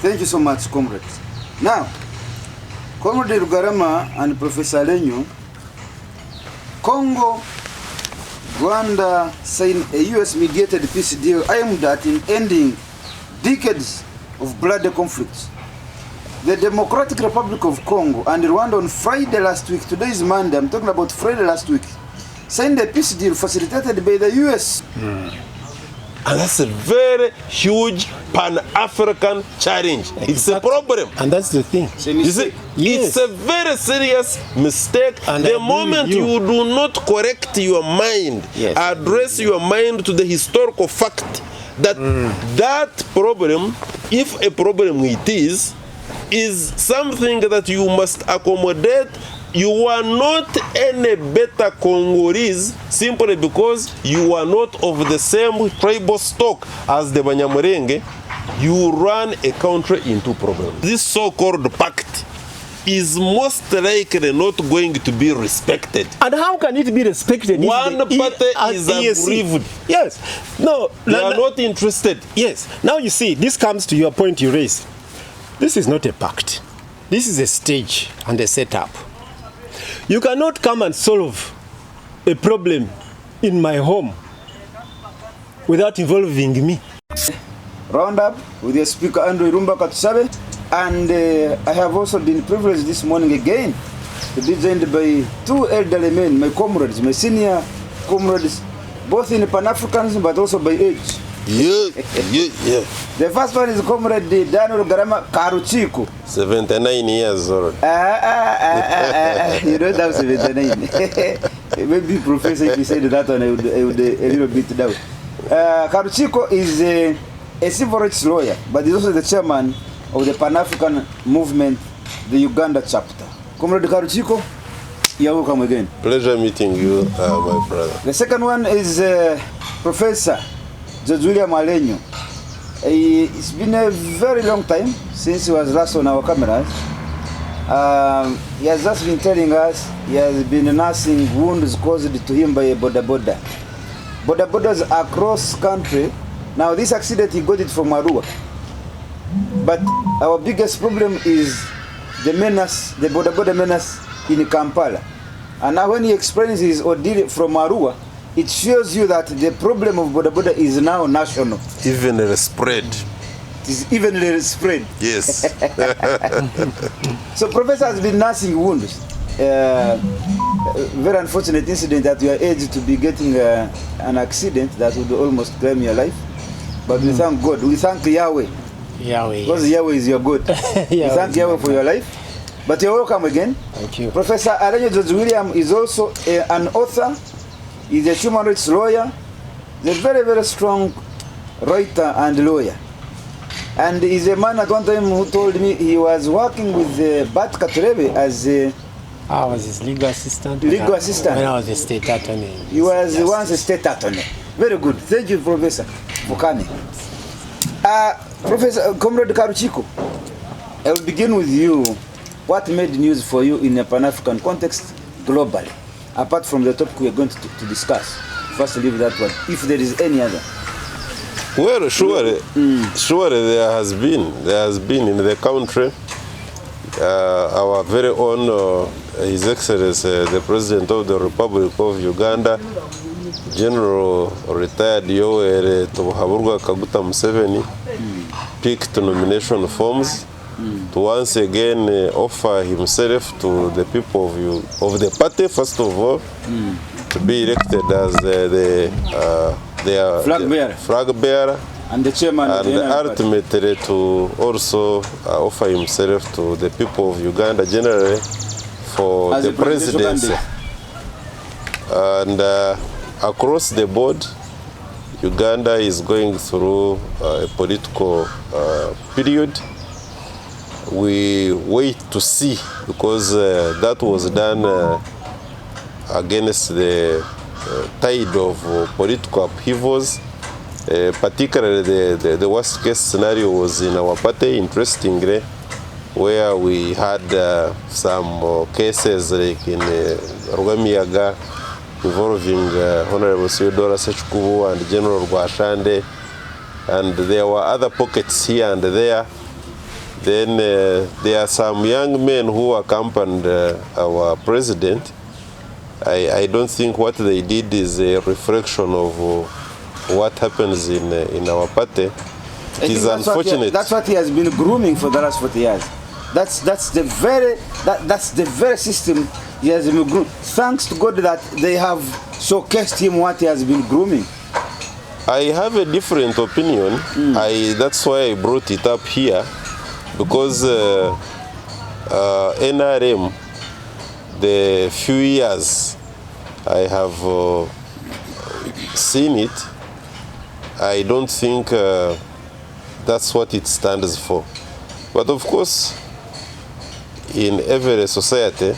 Thank you so much, comrades. Now, Comrade Rugarama and Professor Lenyo, Congo, Rwanda signed a US-mediated peace deal aimed at ending decades of bloody conflicts. The Democratic Republic of Congo and Rwanda on Friday last week, today is Monday, I'm talking about Friday last week, signed a peace deal facilitated by the US. And that's a very huge Pan-African challenge. Exactly. It's a problem. And that's the thing. You see, yes. It's a very serious mistake. And the moment you do not correct your mind, yes, address your mind to the historical fact that that problem, if a problem it is something that you must accommodate. You are not any better Congolese simply because you are not of the same tribal stock as the Banyamulenge. You run a country into problems. This so-called pact is most likely not going to be respected. And how can it be respected? One party is aggrieved. Yes. No, they are not interested. Yes. Now you see, this comes to your point you raised. This is not a pact. This is a stage and a setup. You cannot come and solve a problem in my home without involving me. Roundup with your speaker Andrew Rumba Katusabe, and I have also been privileged this morning again to be joined by two elderly men, my comrades, my senior comrades, both in Pan-Africanism but also by age. Yeah. The first one is Comrade Daniel Garama Karuchiku. 79 years old. You don't have 79. Maybe Professor, if you said that one, I would a little bit doubt. Karuchiku is a civil rights lawyer, but he's also the chairman of the Pan-African movement, the Uganda chapter. Comrade Karuchiku, you're welcome again. Pleasure meeting you, my brother. The second one is Professor William Alenyo. It's been a very long time since he was last on our cameras. He has just been telling us he has been nursing wounds caused to him by a border borders across country. Now this accident, he got it from Arua. But our biggest problem is the menace, the border menace in Kampala. And now when he explains his ordeal from Arua, it shows you that the problem of border is now national. Evenly spread. It is evenly spread. Yes. So Professor has been nursing wounds. Very unfortunate incident that you are aged to be getting an accident that would almost claim your life. But we thank God. We thank Yahweh. Because Yahweh is your God. We thank Yahweh for your life. But you're welcome again. Thank you. Professor Alenyo George William is also an author. He's a human rights lawyer. He's a very, very strong writer and lawyer. And he's a man at one time who told me he was working with Bat Katurebe as a... I was his legal assistant. Legal assistant. When I was a state attorney. He was once a state attorney. Very good. Thank you, Professor, for coming. Professor Comrade Karuchiku, I will begin with you. What made news for you in a Pan-African context globally? Apart from the topic we are going to discuss. First, leave that one, if there is any other. Well, surely there has been in the country our very own His Excellency the President of the Republic of Uganda, General retired Yoweri Kaguta Museveni, picked nomination forms to once again offer himself to the people of the party, first of all, to be elected as their flag bearer, and the chairman, and ultimately to also offer himself to the people of Uganda generally for as the presidency. And across the board, Uganda is going through a political period. We wait to see, because that was done against the tide of political upheavals. Particularly the worst case scenario was in our party, interestingly, where we had some cases like in Rwemiyaga involving Honorable Theodora Sechikubu and General Gwashande, and there were other pockets here and there Then there are some young men who accompanied our president. I don't think what they did is a reflection of what happens in our party. It is unfortunate. That's what he has been grooming for the last 40 years. That's the very system he has been grooming. Thanks to God that they have showcased him what he has been grooming. I have a different opinion. That's why I brought it up here, because NRM, the few years I have seen it, I don't think that's what it stands for. But of course, in every society,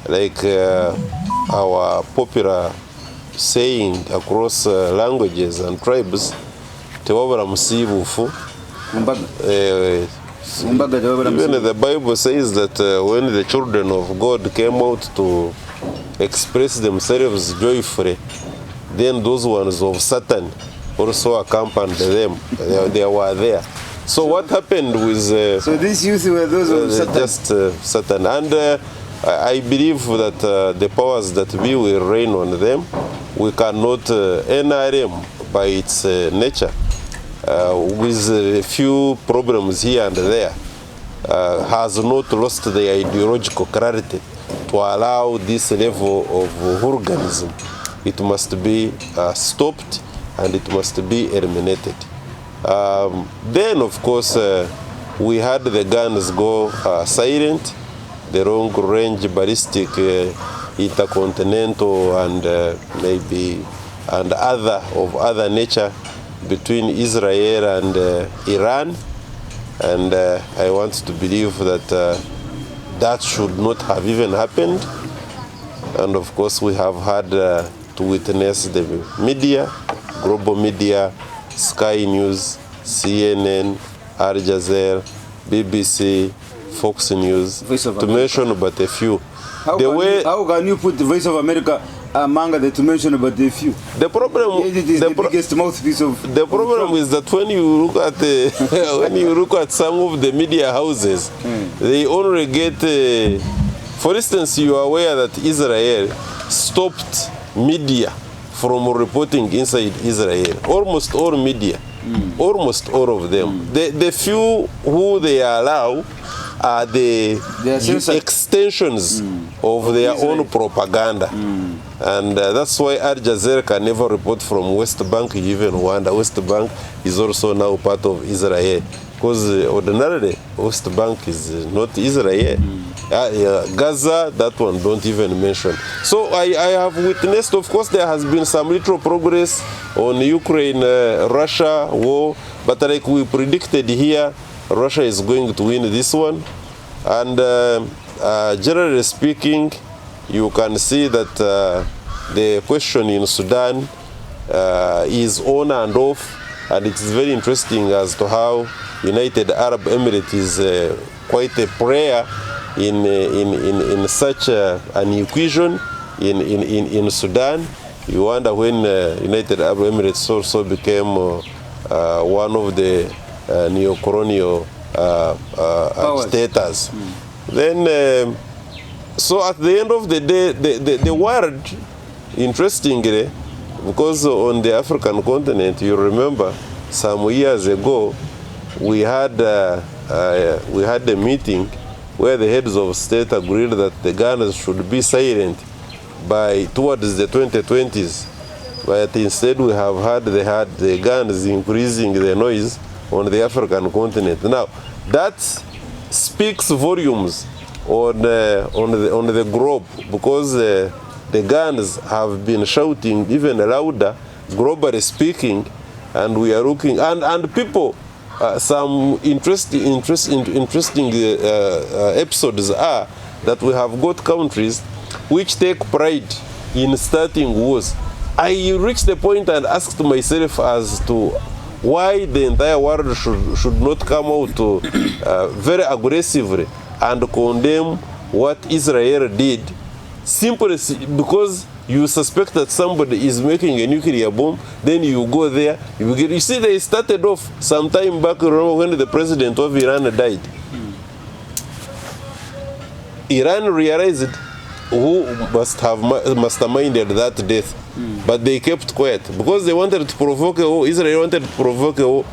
like our popular saying across languages and tribes, even the Bible says that when the children of God came out to express themselves joyfully, then those ones of Satan also accompanied them. They were there. So what happened with... so these youth were those of Satan? Just Satan. And I believe that the powers that be will reign on them. We cannot, NRM by its nature, with a few problems here and there, has not lost the ideological clarity to allow this level of hooliganism. It must be stopped and it must be eliminated. Then, of course, we had the guns go silent, the long-range ballistic intercontinental and maybe and other nature between Israel and Iran, and I want to believe that that should not have even happened. And of course, we have had to witness the media, global media, Sky News, CNN, Al Jazeera, BBC, Fox News, to mention but a few. How can you put the Voice of America among the to mention but a few? The problem, it is the biggest mouthpiece of. The problem is that when you look at when you look at some of the media houses, they only get. For instance, you are aware that Israel stopped media from reporting inside Israel. Almost all media, almost all of them. The few who they allow are the extensions of their own propaganda. And that's why Al Jazeera can never report from West Bank, even Rwanda. West Bank is also now part of Israel. Because ordinarily, West Bank is not Israel. Gaza, that one don't even mention. So I have witnessed, of course, there has been some little progress on Ukraine-Russia war, but like we predicted here, Russia is going to win this one. And generally speaking, you can see that the question in Sudan is on and off, and it's very interesting as to how United Arab Emirates is quite a player in such an equation in Sudan. You wonder when United Arab Emirates also became one of the neo-colonial agitators. Then, so at the end of the day, the world, interestingly, because on the African continent, you remember, some years ago, we had a meeting where the heads of state agreed that the guns should be silent towards the 2020s. But instead we have had the guns increasing the noise on the African continent. Now, that speaks volumes on the globe, because the guns have been shouting even louder, globally speaking, and we are looking, and people, some interesting episodes are that we have got countries which take pride in starting wars. I reached the point and asked myself as to why the entire world should not come out very aggressively and condemn what Israel did, simply because you suspect that somebody is making a nuclear bomb, then you go there, you see, they started off some time back when the president of Iran died. Iran realized who must have masterminded that death, but they kept quiet because they wanted to provoke a war. Israel wanted to provoke a war.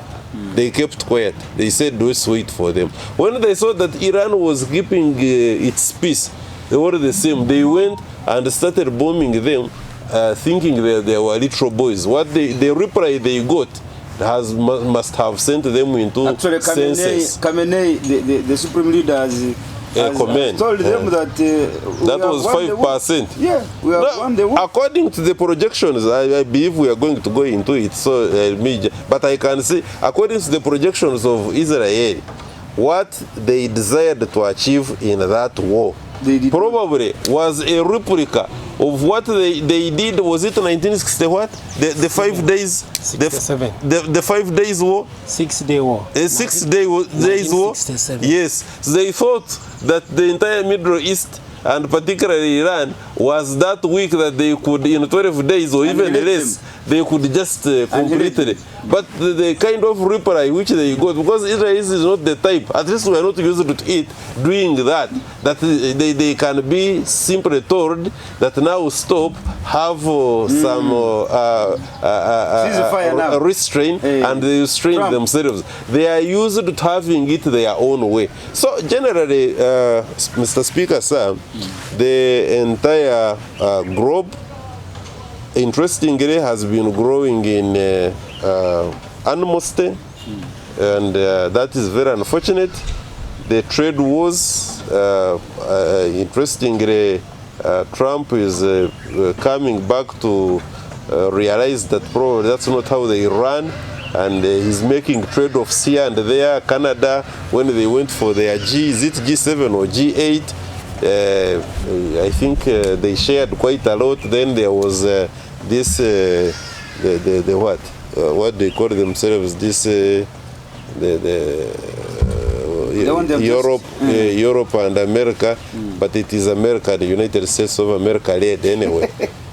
They kept quiet. They said, let's wait for them. When they saw that Iran was keeping its peace, they were the same. They went and started bombing them, thinking that they were little boys. What the reply they got must have sent them into senses. Khamenei, the supreme leader, has told them that that was 5%. Yeah, we have won the war. According to the projections, I believe we are going to go into it. So, but I can say, according to the projections of Israel, what they desired to achieve in that war probably was a replica of what they did. Was it 1960 what? The 5 days? 67. The 5 days war? 6-day war. A 6 days war? Yes. So they thought that the entire Middle East, and particularly Iran, was that weak that they could, in 12 days or even less, they could just complete it. But the kind of reply which they got, because Israel is not the type, at least we are not used to it, doing that they can be simply told that now stop, have some restraint, and they restrain themselves. They are used to having it their own way. So generally, Mr. Speaker, sir, the entire globe, interestingly, has been growing in animosity, and that is very unfortunate. The trade wars, interestingly, Trump is coming back to realize that probably that's not how they run, and he's making trade-offs here and there. Canada, when they went for their is it G7 or G8, I think they shared quite a lot. Then there was this the what they call themselves, this Europe and America, but it is America, the United States of America led anyway.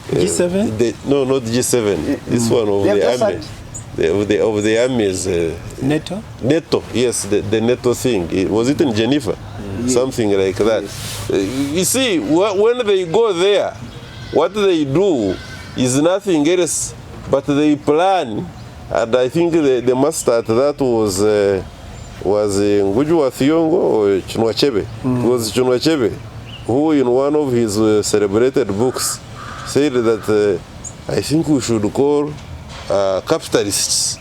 G7? No, not G7. This one of the army. Of the armies. NATO? NATO, yes, the NATO thing. Was it in Geneva? Something like that. You see, when they go there, what they do is nothing else, but they plan. And I think the master at that was Nguju Thiongo or Chinua Achebe. It was Chinua Achebe who, in one of his celebrated books, said that I think we should call capitalists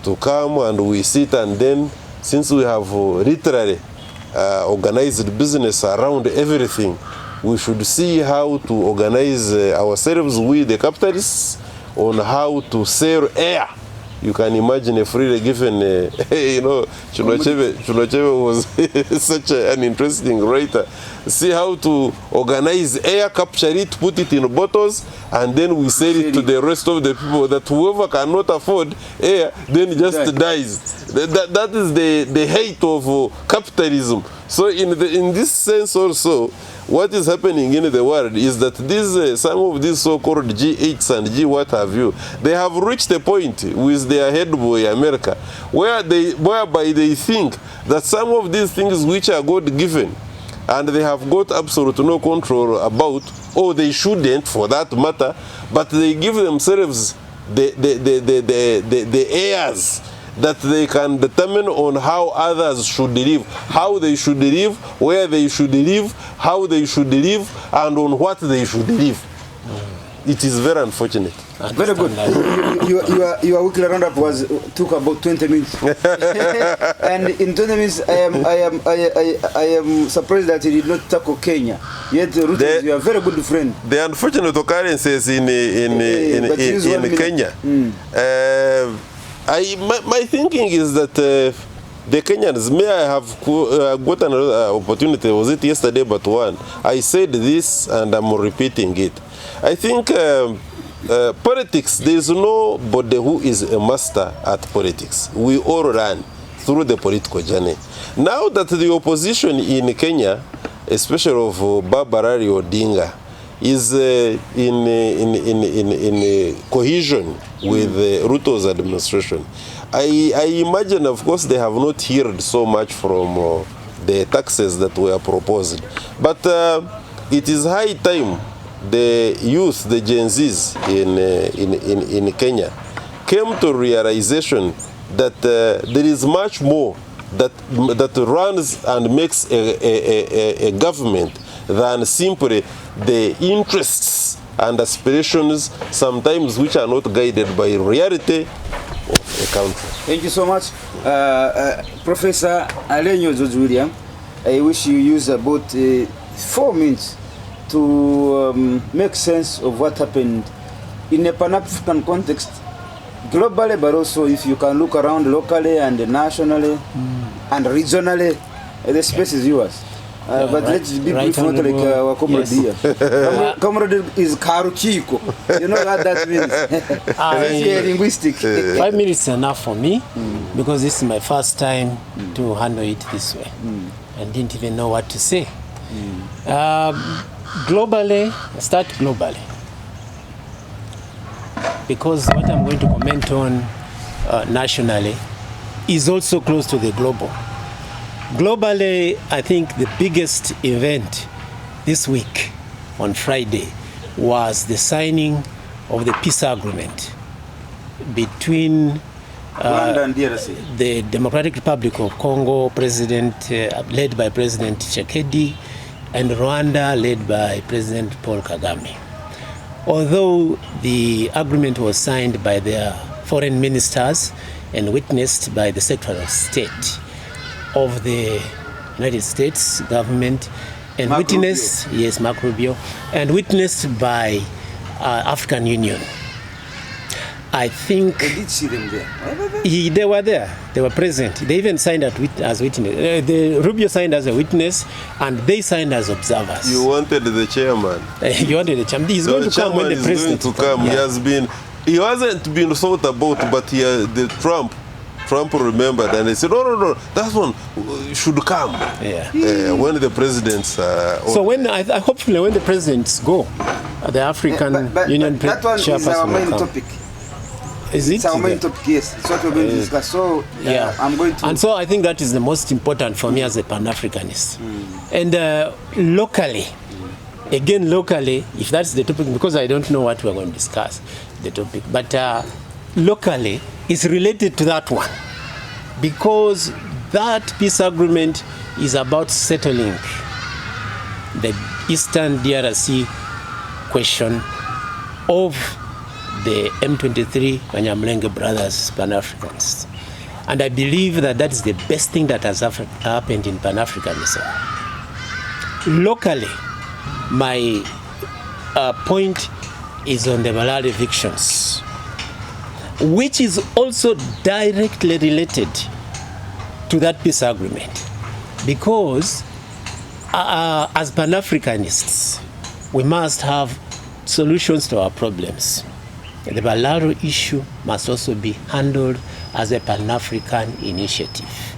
to come and we sit, and then, since we have literally organized business around everything, we should see how to organize ourselves with the capitalists on how to sell air. You can imagine a freely given, Chinua Achebe was such an interesting writer. See how to organize air, capture it, put it in bottles, and then we sell it to the rest of the people, that whoever cannot afford air, then just dies. That is the hate of capitalism. So in this sense also, what is happening in the world is that some of these so-called G8s and G what have you, they have reached a point with their head boy America, whereby they think that some of these things which are God-given, and they have got absolute no control about, or they shouldn't for that matter, but they give themselves the heirs that they can determine on how others should live, how they should live, where they should live, how they should live, and on what they should live. It is very unfortunate. Very good. Your weekly roundup took about 20 minutes, and in 20 minutes, I am surprised that you did not tackle Kenya. Yet, Ruth, you are a very good friend. The unfortunate occurrences in Kenya. My thinking is that the Kenyans, may I have got another opportunity, was it yesterday but one, I said this and I'm repeating it. I think politics, there is nobody who is a master at politics. We all run through the political journey. Now that the opposition in Kenya, especially of Barbara Odinga, is in cohesion with Ruto's administration. I imagine, of course, they have not heard so much from the taxes that were proposed. But it is high time the youth, the Gen Zs in Kenya, came to realization that there is much more that runs and makes a government than simply the interests and aspirations, sometimes which are not guided by reality of a country. Thank you so much, Professor Alenyo George William. I wish you use about 4 minutes to make sense of what happened in a Pan-African context, globally, but also if you can look around locally and nationally and regionally, the space is yours. But let's be brief, not like our comrade here. Comrade is Karuchiko. You know what that means? It's linguistic. 5 minutes is enough for me because this is my first time to handle it this way. I didn't even know what to say. Globally, start globally. Because what I'm going to comment on nationally is also close to the global. Globally, I think the biggest event this week on Friday was the signing of the peace agreement between Rwanda and DRC. The Democratic Republic of Congo, led by President Tshisekedi, and Rwanda, led by President Paul Kagame. Although the agreement was signed by their foreign ministers and witnessed by the Secretary of State of the United States government, and Mark witnessed, Rubio. yes, Mark Rubio, and witnessed by African Union. I think I did see them there. they were there. They were present. They even signed as witness. The Rubio signed as a witness, and they signed as observers. You wanted the chairman. You wanted the chairman. He's going to come when the president is going to come. Yeah. He hasn't been thought about, but Trump remembered, and he said, no, that one should come. Yeah. When the presidents so hopefully when the presidents go, the African Union that one is our main topic. Is it? It's our main topic, yes. It's what we're going to discuss. So yeah. I'm going to... And so I think that is the most important for me as a Pan-Africanist. And locally, again locally, if that's the topic, because I don't know what we're going to discuss, the topic, but locally, it's related to that one. Because that peace agreement is about settling the Eastern DRC question of the M23 Banyamulenge brothers, Pan-Africans. And I believe that that is the best thing that has happened in Pan-Africanism. Locally, my point is on the Malala evictions, which is also directly related to that peace agreement. Because as Pan-Africanists, we must have solutions to our problems. The Malala issue must also be handled as a Pan-African initiative.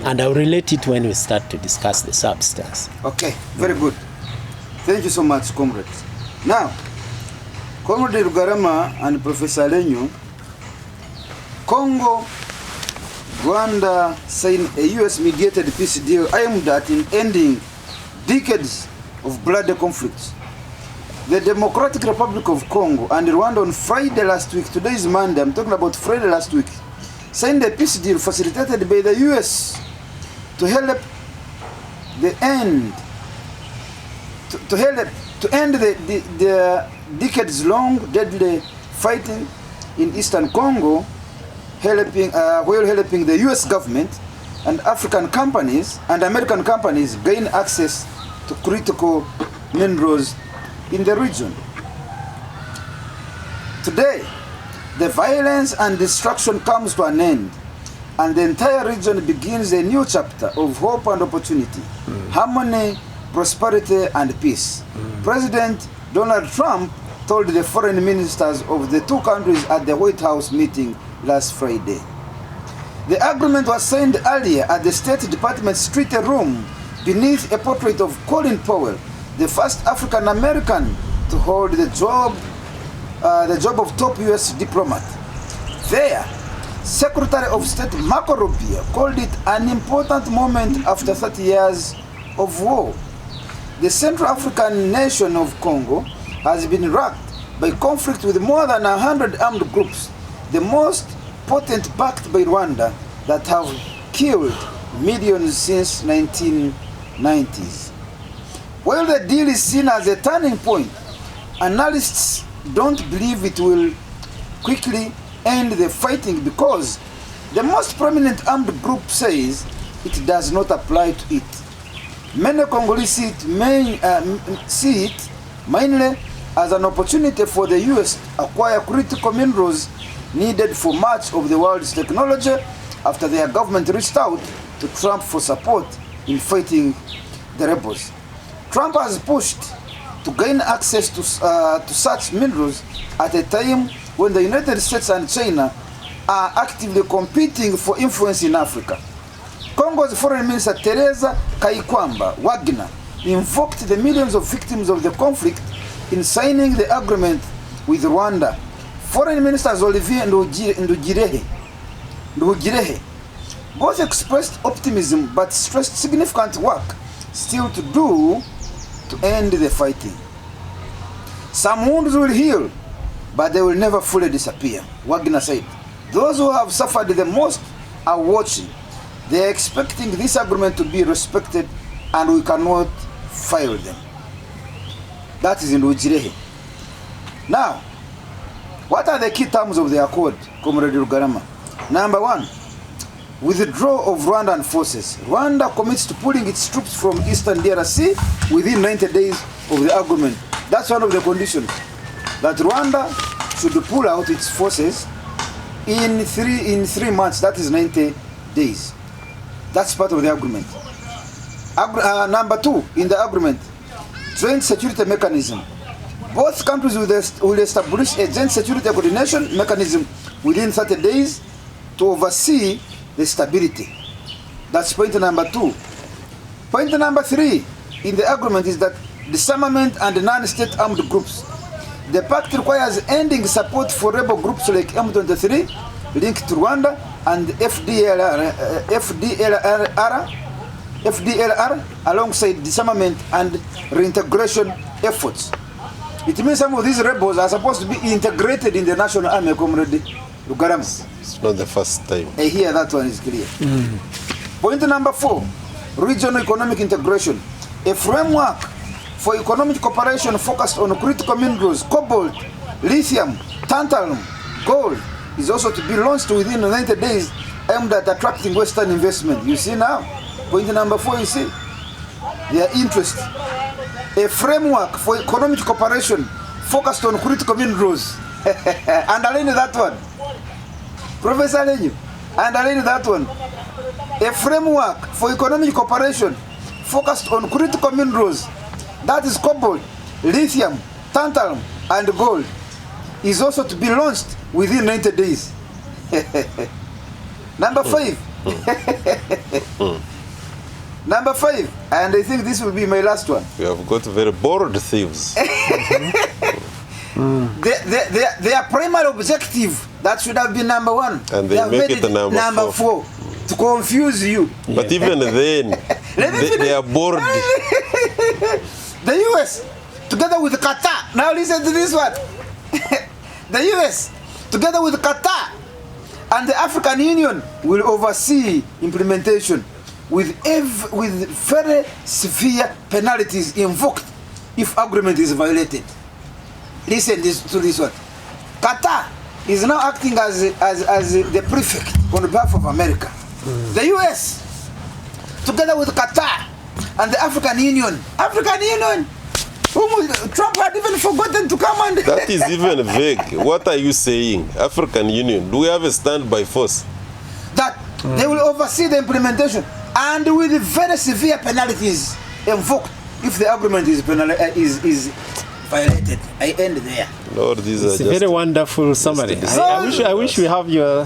And I'll relate it when we start to discuss the substance. Okay, very good. Thank you so much, comrades. Now, Comrade Rugarama and Professor Alenyo, Congo, Rwanda signed a US-mediated peace deal aimed at ending decades of bloody conflicts. The Democratic Republic of Congo and Rwanda on Friday last week, today is Monday, I'm talking about Friday last week, signed a peace deal facilitated by the US to help the end, to end the decades-long deadly fighting in Eastern Congo, while helping the US government and African companies and American companies gain access to critical minerals in the region. Today, the violence and destruction comes to an end, and the entire region begins a new chapter of hope and opportunity, harmony, prosperity, and peace. President Donald Trump told the foreign ministers of the two countries at the White House meeting last Friday. The agreement was signed earlier at the State Department's treaty room beneath a portrait of Colin Powell, the first African American to hold the job of top US diplomat. There, Secretary of State Marco Rubio called it an important moment after 30 years of war. The Central African nation of Congo has been racked by conflict with more than 100 armed groups, the most potent backed by Rwanda, that have killed millions since 1990s. While the deal is seen as a turning point, analysts don't believe it will quickly end the fighting because the most prominent armed group says it does not apply to it. Many Congolese see it mainly as an opportunity for the US to acquire critical minerals needed for much of the world's technology after their government reached out to Trump for support in fighting the rebels. Trump has pushed to gain access to such minerals at a time when the United States and China are actively competing for influence in Africa. Congo's Foreign Minister Teresa Kayikwamba Wagner invoked the millions of victims of the conflict in signing the agreement with Rwanda. Foreign Ministers Olivier Ndugirehe both expressed optimism but stressed significant work still to do to end the fighting. Some wounds will heal, but they will never fully disappear, Wagner said. Those who have suffered the most are watching. They are expecting this agreement to be respected, and we cannot fail them. That is in Ujirehe. Now, what are the key terms of the accord, Comrade Rugarama? Number one, withdrawal of Rwandan forces. Rwanda commits to pulling its troops from eastern DRC within 90 days of the agreement. That's one of the conditions, that Rwanda should pull out its forces in 3 months, that is 90 days. That's part of the agreement. Number two, in the agreement, joint security mechanism. Both countries will establish a joint security coordination mechanism within 30 days to oversee the stability. That's point number two. Point number three in the agreement is that disarmament and non-state armed groups. The pact requires ending support for rebel groups like M23 linked to Rwanda and FDLR alongside disarmament and reintegration efforts. It means some of these rebels are supposed to be integrated in the national army, Comrade Rugarama. It's not the first time. Here, that one is clear. Point number four, regional economic integration. A framework for economic cooperation focused on critical minerals, cobalt, lithium, tantalum, gold, is also to be launched within 90 days, aimed at attracting Western investment. You see now? Point number four, you see? Their interest. A framework for economic cooperation focused on critical minerals. Underline that one. Professor Lenyu, underline that one. A framework for economic cooperation focused on critical minerals, that is cobalt, lithium, tantalum, and gold, is also to be launched within 90 days. Number five. Number five, and I think this will be my last one. We have got very bored thieves. Their primary objective, that should have been number one. And they make it number four. To confuse you. But even then, they are bored. The US, together with Qatar, now listen to this one. The US, together with Qatar and the African Union, will oversee implementation with very severe penalties invoked if agreement is violated. Listen to this one. Qatar is now acting as the prefect on behalf of America. The US, together with Qatar and the African Union, Trump had even forgotten to come and... That is even vague. What are you saying? African Union, do we have a stand by force? That they will oversee the implementation and with very severe penalties invoked if the agreement is violated. I end there. Lord, these it's are a very wonderful summary. I wish we have your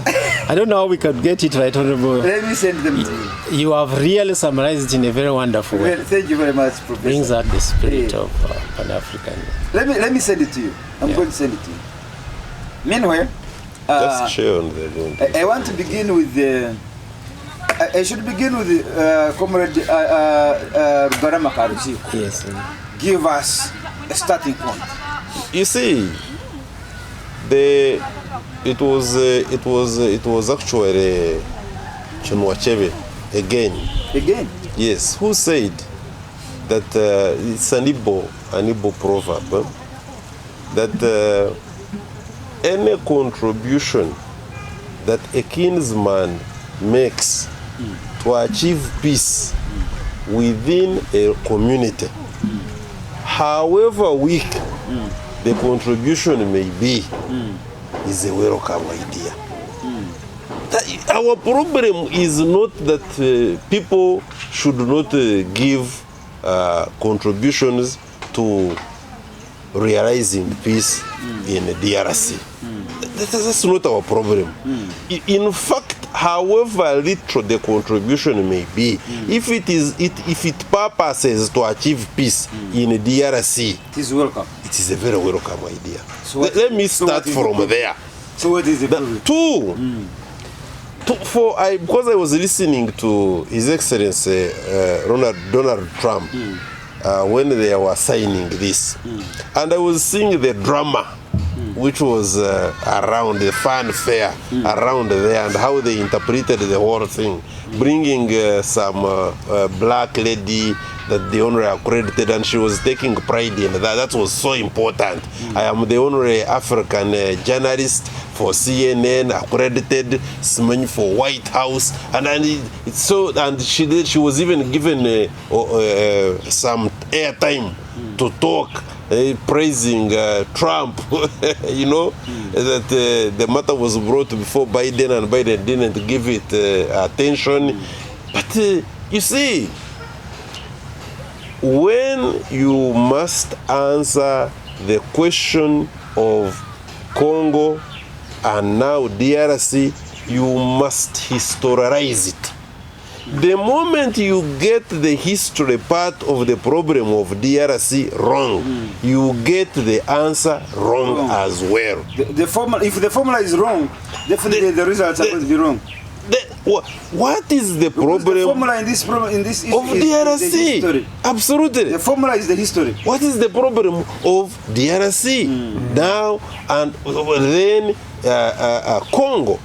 I don't know how we could get it right, Honorable. Let me send them to you. You have really summarized it in a very wonderful way. Well, thank you very much, Professor. Brings out the spirit of Pan-African. Let me send it to you. I'm going to send it to you. Meanwhile, just share on the I want to begin with the. I should begin with the Comrade Barama Karuzi. Yes. Give us a starting point. You see, it was actually Chinwachebe again. Yes, who said that it's an Igbo proverb that any contribution that a kinsman makes to achieve peace within a community, however weak the contribution may be, is a welcome idea. Our problem is not that people should not give contributions to realizing peace in the DRC. That's not our problem. In fact, however little the contribution may be, if it purposes to achieve peace in the DRC, it is welcome. It is a very welcome idea. So let me start from there. So what is the problem? Because I was listening to His Excellency Donald Trump when they were signing this, and I was seeing the drama which was around the fanfare around there and how they interpreted the whole thing, bringing some black lady that the honorary accredited, and she was taking pride in that. That was so important. I am the honorary African journalist for CNN, accredited, for White House, and she was even given some airtime to talk, praising Trump, that the matter was brought before Biden and Biden didn't give it attention. But you see, when you must answer the question of Congo and now DRC, you must historize it. The moment you get the history part of the problem of DRC wrong, you get the answer wrong as well. If the formula is wrong, definitely the results are going to be wrong. What is the problem? The formula in this of DRC? Is the history. Absolutely. The formula is the history. What is the problem of DRC now and then Congo?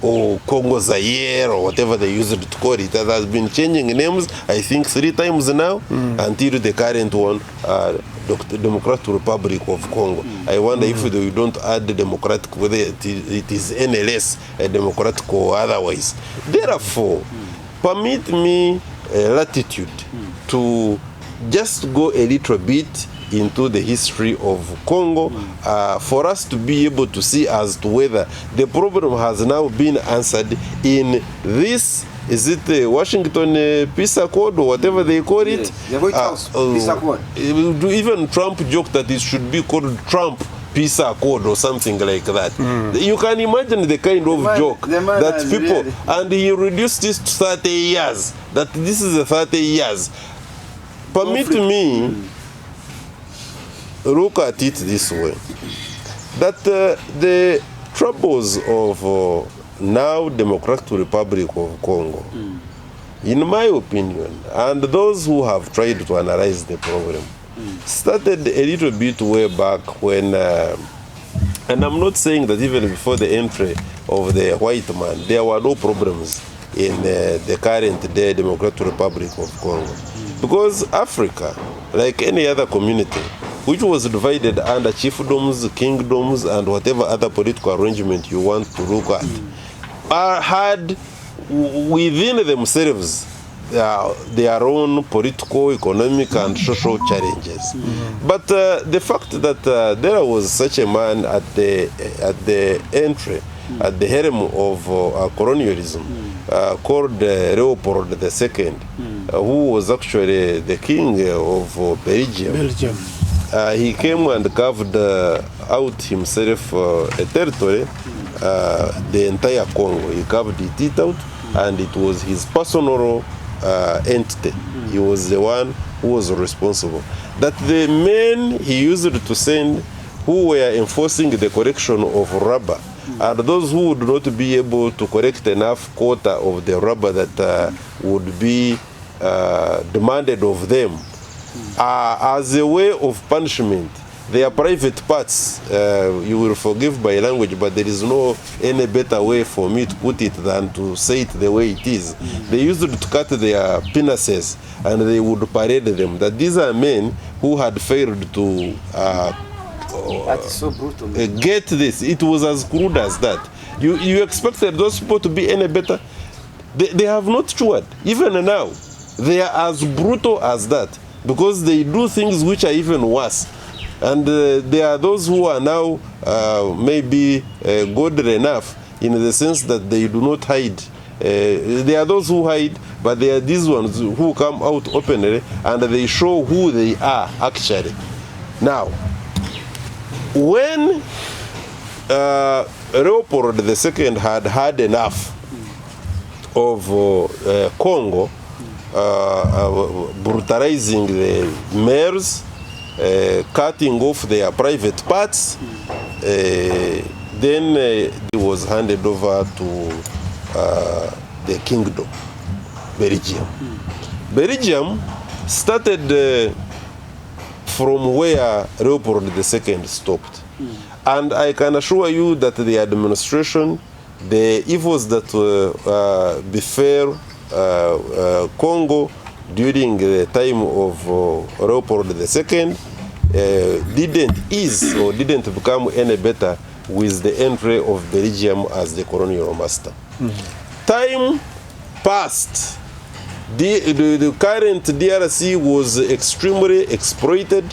Or Congo Zaire, or whatever they used to call it, that has been changing names, I think 3 times now, until the current one, Democratic Republic of Congo. I wonder if you don't add the democratic, whether it is any less a democratic or otherwise. Therefore, permit me latitude to just go a little bit into the history of Congo for us to be able to see as to whether the problem has now been answered in this, is it the Washington Peace Accord or whatever they call it? The White House Peace Accord. Even Trump joked that it should be called Trump Peace Accord or something like that. You can imagine the kind of joke that people, really. And he reduced this to 30 years, that this is the 30 years. Permit me look at it this way, that the troubles of now Democratic Republic of Congo, in my opinion, and those who have tried to analyze the problem, started a little bit way back when, and I'm not saying that even before the entry of the white man, there were no problems in the current day Democratic Republic of Congo. Because Africa, like any other community, which was divided under chiefdoms, kingdoms, and whatever other political arrangement you want to look at, had within themselves their own political, economic, and social challenges. But the fact that there was such a man at the entry, at the helm of colonialism, called Leopold II, who was actually the king of Belgium. He came and carved out himself a territory the entire Congo. He carved it out, and it was his personal entity. He was the one who was responsible. That the men he used to send who were enforcing the collection of rubber are those who would not be able to collect enough quota of the rubber that would be demanded of them. As a way of punishment, their private parts, you will forgive my language, but there is no any better way for me to put it than to say it the way it is. They used to cut their penises and they would parade them. That these are men who had failed to That's so brutal. get this. It was as crude as that. You expected those people to be any better? They have not tried. Even now, they are as brutal as that because they do things which are even worse. And there are those who are now maybe godly enough in the sense that they do not hide. There are those who hide, but there are these ones who come out openly and they show who they are actually. Now, when Leopold II had enough of Congo, brutalizing the mayors, cutting off their private parts, then it was handed over to the kingdom, Belgium. Belgium started from where Leopold II stopped. And I can assure you that the administration, the evils that befell Congo during the time of Leopold II didn't ease or didn't become any better with the entry of Belgium as the colonial master. Time passed. The current DRC was extremely exploited,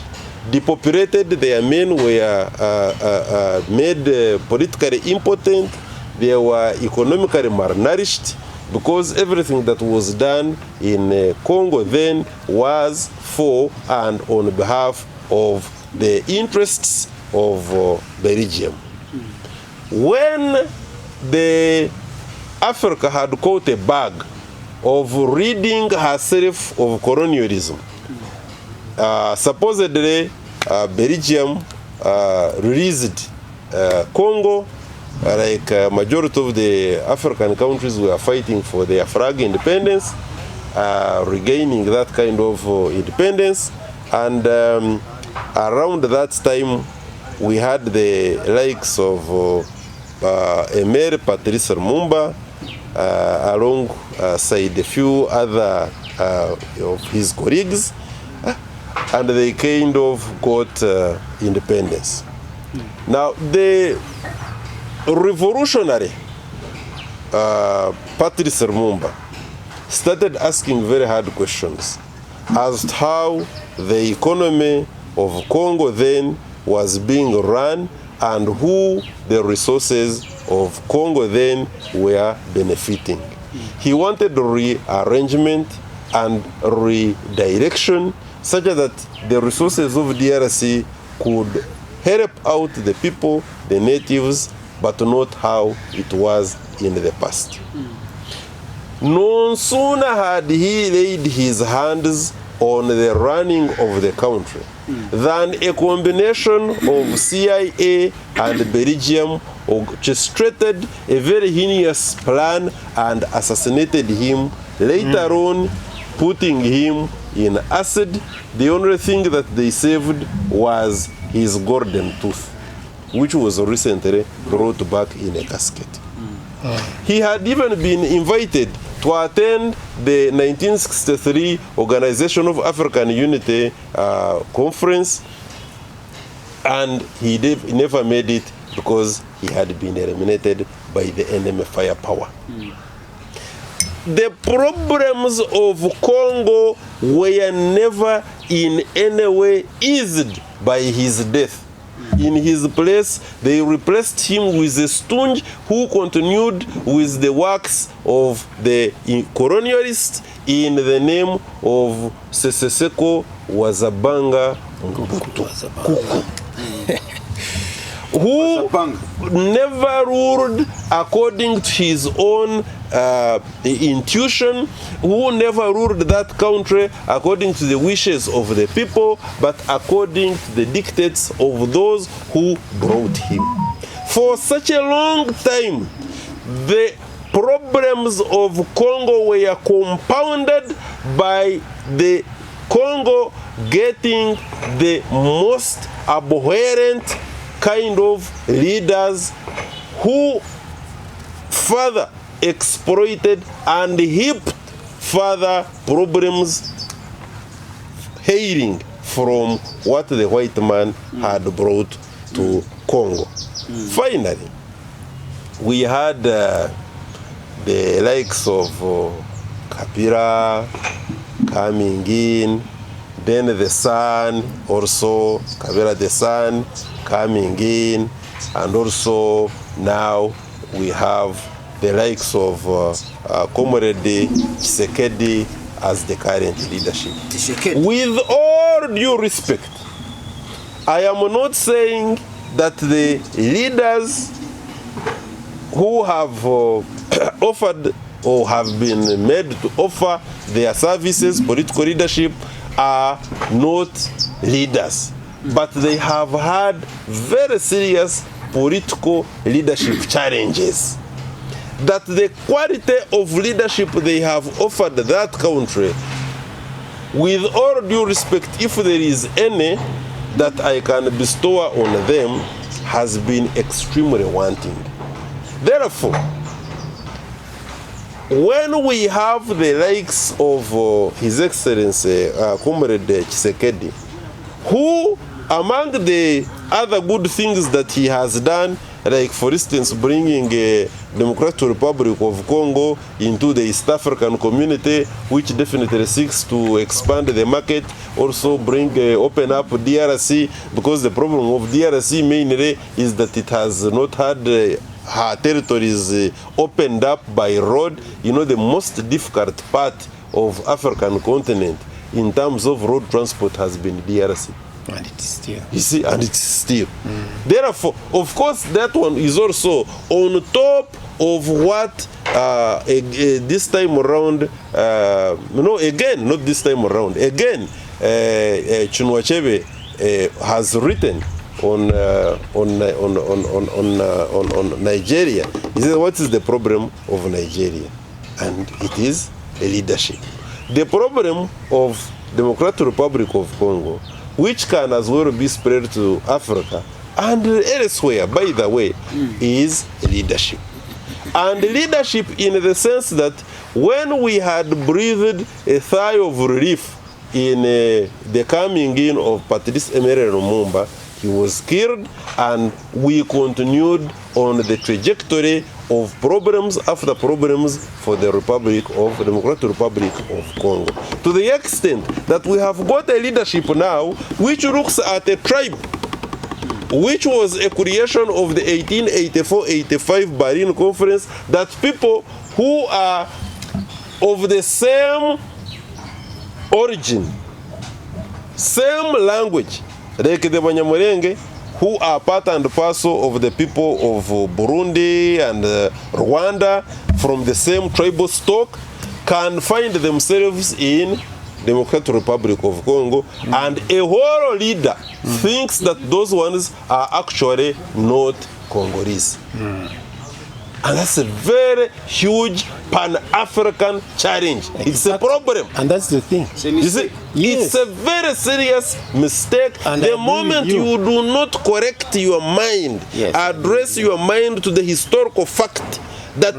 depopulated. Their men were made politically impotent. They were economically malnourished because everything that was done in Congo then was for and on behalf of the interests of Belgium. When the Africa had caught a bug of ridding herself of colonialism, supposedly Belgium released Congo, like majority of the African countries were fighting for their flag independence, regaining that kind of independence. And around that time, we had the likes of Emer Patrice Lumumba, alongside a few other of his colleagues, and they kind of got independence. Now, the revolutionary Patrice Lumumba started asking very hard questions as to how the economy of Congo then was being run and who the resources of Congo then were benefiting. He wanted rearrangement and redirection such that the resources of DRC could help out the people, the natives, but not how it was in the past. No sooner had he laid his hands on the running of the country than a combination of CIA and Belgium orchestrated a very heinous plan and assassinated him, later on putting him in acid. The only thing that they saved was his golden tooth, which was recently brought back in a casket. He had even been invited to attend the 1963 Organization of African Unity conference, and he never made it because he had been eliminated by the enemy firepower. The problems of Congo were never in any way eased by his death. In his place, they replaced him with a stooge who continued with the works of the colonialists in the name of Seseseko Wazabanga Kuku. who never ruled according to his own intuition, who never ruled that country according to the wishes of the people, but according to the dictates of those who brought him. For such a long time, the problems of Congo were compounded by the Congo getting the most abhorrent kind of leaders who further exploited and heaped further problems hailing from what the white man had brought to Congo. Finally, we had the likes of Kabila coming in, then the son also, Kabila the son coming in, and also now we have the likes of Comrade Tshisekedi as the current leadership. With all due respect, I am not saying that the leaders who have offered or have been made to offer their services, political leadership, are not leaders. But they have had very serious political leadership challenges. That the quality of leadership they have offered that country, with all due respect, if there is any that I can bestow on them, has been extremely wanting. Therefore, when we have the likes of His Excellency Comrade Tshisekedi, who among the other good things that he has done, like for instance bringing a Democratic Republic of Congo into the East African community, which definitely seeks to expand the market, also open up DRC, because the problem of DRC mainly is that it has not had her territories opened up by road. You know, the most difficult part of African continent in terms of road transport has been DRC. And it is still. You see, and it's still. Therefore, of course, that one is also on top of what this time around, again, not this time around, again, Chinua Achebe has written on Nigeria. He says, what is the problem of Nigeria? And it is leadership. The problem of Democratic Republic of Congo, which can as well be spread to Africa and elsewhere, by the way, is leadership. And leadership in the sense that when we had breathed a sigh of relief in the coming in of Patrice Emery Lumumba, he was killed, and we continued on the trajectory of problems after problems for the Democratic Republic of Congo. To the extent that we have got a leadership now which looks at a tribe, which was a creation of the 1884-85 Berlin Conference, that people who are of the same origin, same language, like the Banyamulenge, who are part and parcel of the people of Burundi and Rwanda from the same tribal stock, can find themselves in Democratic Republic of Congo, and a whole leader thinks that those ones are actually not Congolese. And that's a very huge Pan-African challenge. Exactly. It's a problem. And that's the thing. You see, yes. It's a very serious mistake. And the moment you do not correct your mind, yes, address your mind to the historical fact that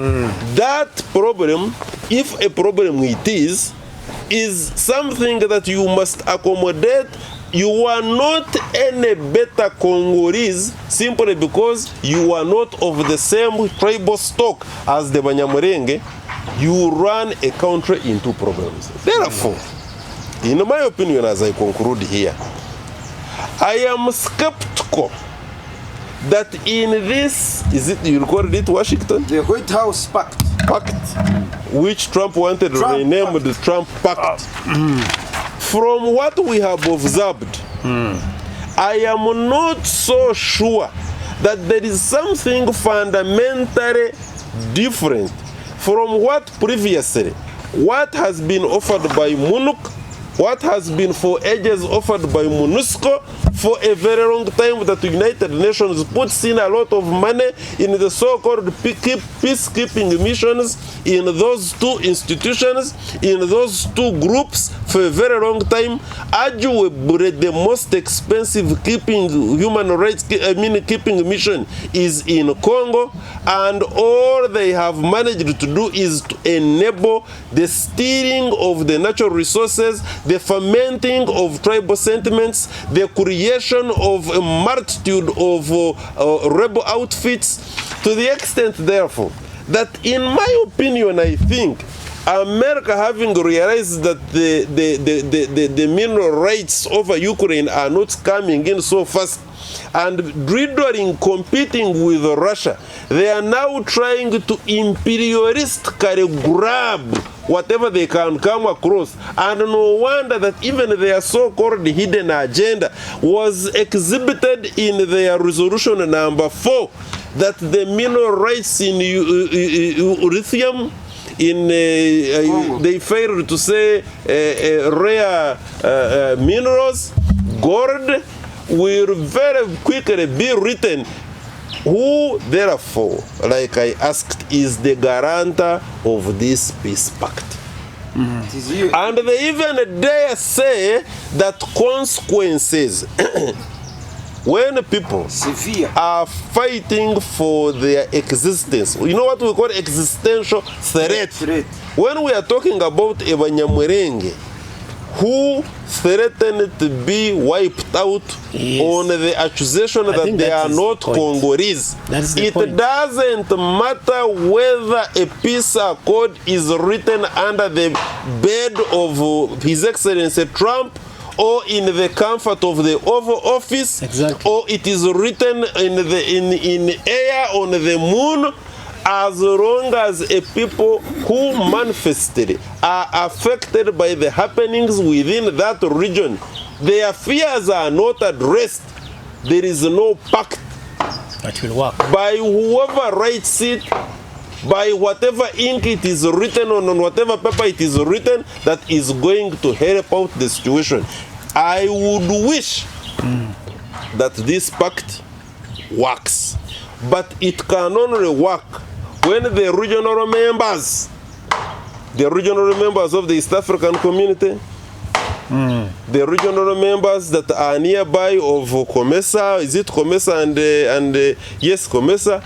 that problem, if a problem it is something that you must accommodate. You are not any better Congolese simply because you are not of the same tribal stock as the Banyamulenge. You run a country into problems. Therefore, in my opinion, as I conclude here, I am skeptical that in this, you call it Washington? The White House Pact. Which Trump wanted to rename the Trump Pact. From what we have observed, I am not so sure that there is something fundamentally different from what previously, what has been offered by MONUC, what has been for ages offered by MONUSCO for a very long time, that the United Nations puts in a lot of money in the so-called peacekeeping missions in those two institutions, in those two groups for a very long time. Arguably the most expensive keeping mission is in Congo, and all they have managed to do is to enable the stealing of the natural resources, the fermenting of tribal sentiments, the creation of a multitude of rebel outfits, to the extent, therefore, that in my opinion, I think America, having realized that the mineral rights over Ukraine are not coming in so fast, and dwindling, competing with Russia, they are now trying to imperialistically grab whatever they can come across. And no wonder that even their so-called hidden agenda was exhibited in their resolution number 4, that the mineral rights in lithium, they failed to say rare minerals, gold, will very quickly be written. Who, therefore, like I asked, is the guarantor of this peace pact? And they even dare say that consequences, when people are fighting for their existence, you know what we call existential threat. When we are talking about Banyamulenge, who threatened to be wiped out on the accusation that they are not Congolese. It doesn't matter whether a peace accord is written under the bed of His Excellency Trump, or in the comfort of the Oval Office, or it is written in air on the moon. As long as a people who manifestly are affected by the happenings within that region, their fears are not addressed, there is no pact that will work by whoever writes it, by whatever ink it is written on whatever paper it is written, that is going to help out the situation. I would wish that this pact works, but it can only work when the regional members of the East African community, the regional members that are nearby of COMESA, is it COMESA and yes, COMESA,